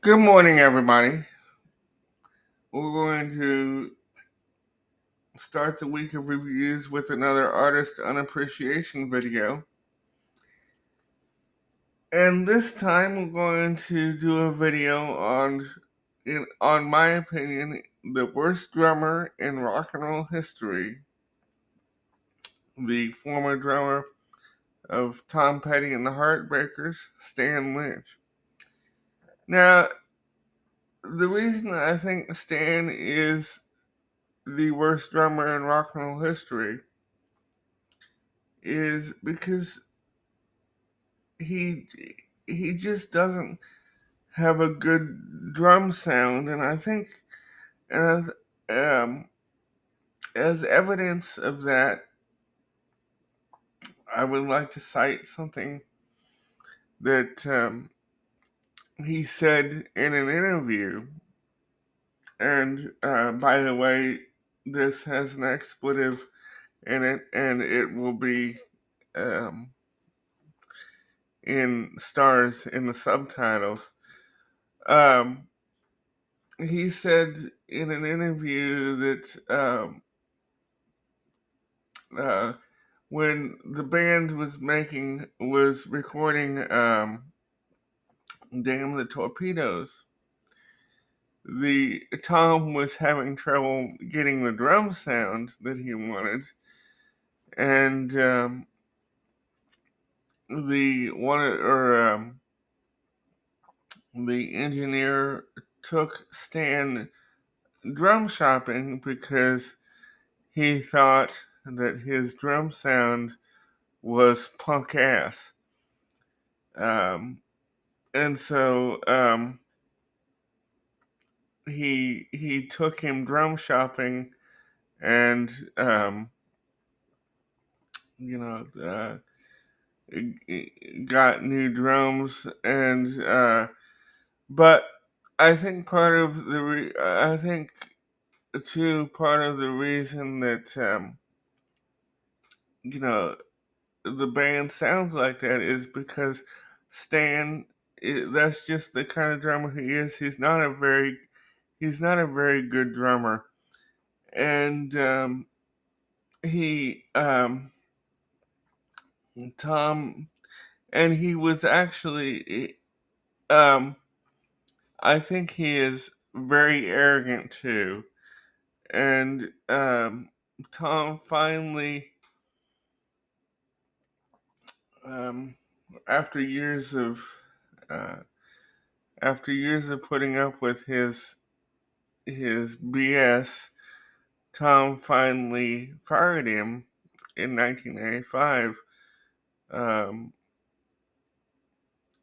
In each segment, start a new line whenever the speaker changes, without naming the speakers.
Good morning, everybody. We're going to start the week of reviews with another artist unappreciation video. And this time we're going to do a video on my opinion, the worst drummer in rock and roll history, the former drummer of Tom Petty and the Heartbreakers, Stan Lynch. Now, the reason I think Stan is the worst drummer in rock and roll history is because he he just doesn't have a good drum sound, and I think as as evidence of that, I would like to cite something that he said in an interview. And by the way, this has an expletive in it, and it will be um, in stars in the subtitles. Um, he said in an interview that uh, when the band was recording "Damn the Torpedoes," the Tom was having trouble getting the drum sound that he wanted, and the engineer took Stan drum shopping because he thought that his drum sound was punk ass. And so he took him drum shopping and you know got new drums and but I think I think too part of the reason that you know the band sounds like that is because Stan, that's just the kind of drummer he is. He's not a very good drummer, and he Tom, and he was actually I think he is very arrogant too, and Tom finally um, after years of uh, putting up with his BS, Tom finally fired him in 1995. Um,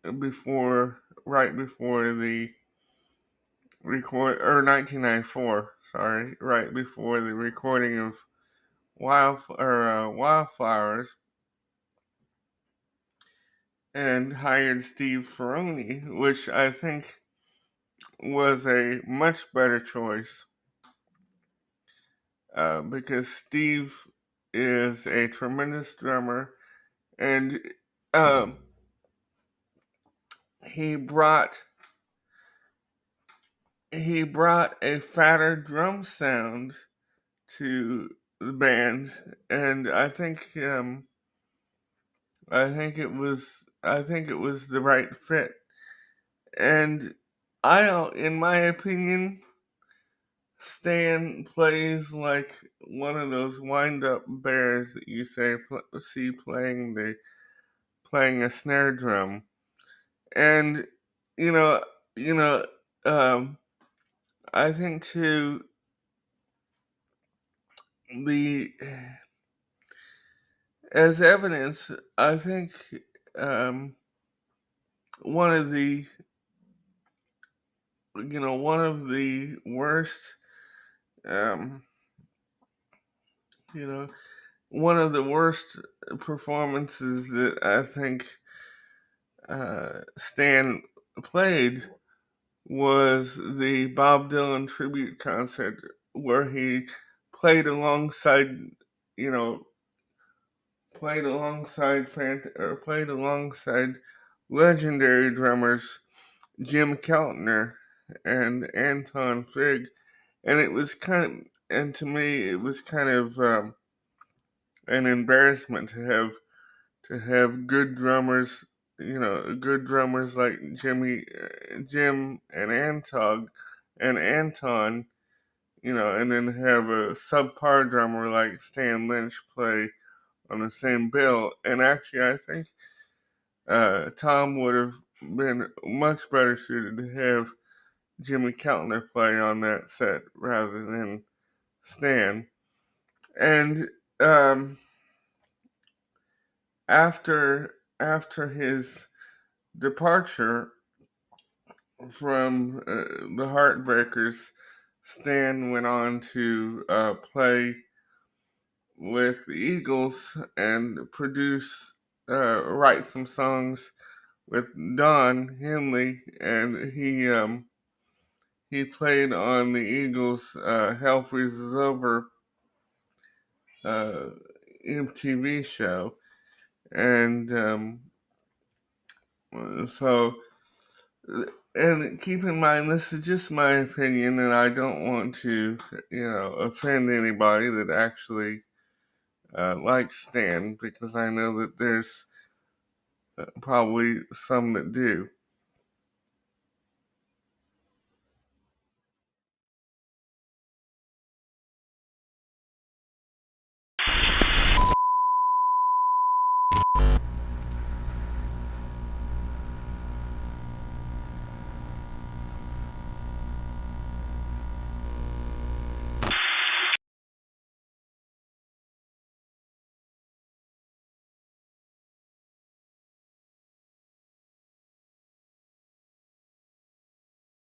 right before the record, or 1994. Sorry, right before the recording of Wildflowers, and hired Steve Ferroni, which I think was a much better choice because Steve is a tremendous drummer, and um, he brought a fatter drum sound to the band, and I think it was the right fit. And in my opinion, Stan plays like one of those wind-up bears that you see playing a snare drum. And you know, you know, um, I think too the as evidence, I think um, one of the one of the worst um, you know one of the worst performances that I think Stan played was the Bob Dylan tribute concert where he played alongside, you know, played alongside legendary drummers Jim Keltner and Anton Fig, and it was and to me, it was kind of an embarrassment to have good drummers, good drummers like Jim and Anton, and then have a subpar drummer like Stan Lynch play on the same bill. And actually, I think Tom would have been much better suited to have Jimmy Keltner play on that set rather than Stan. And um, after his departure from the Heartbreakers, Stan went on to play with the Eagles and write some songs with Don Henley, and he played on the Eagles' "Hell Freezes Over" uh, MTV show, and so. And keep in mind, this is just my opinion, and I don't want to, offend anybody that actually likes Stan, because I know that there's probably some that do.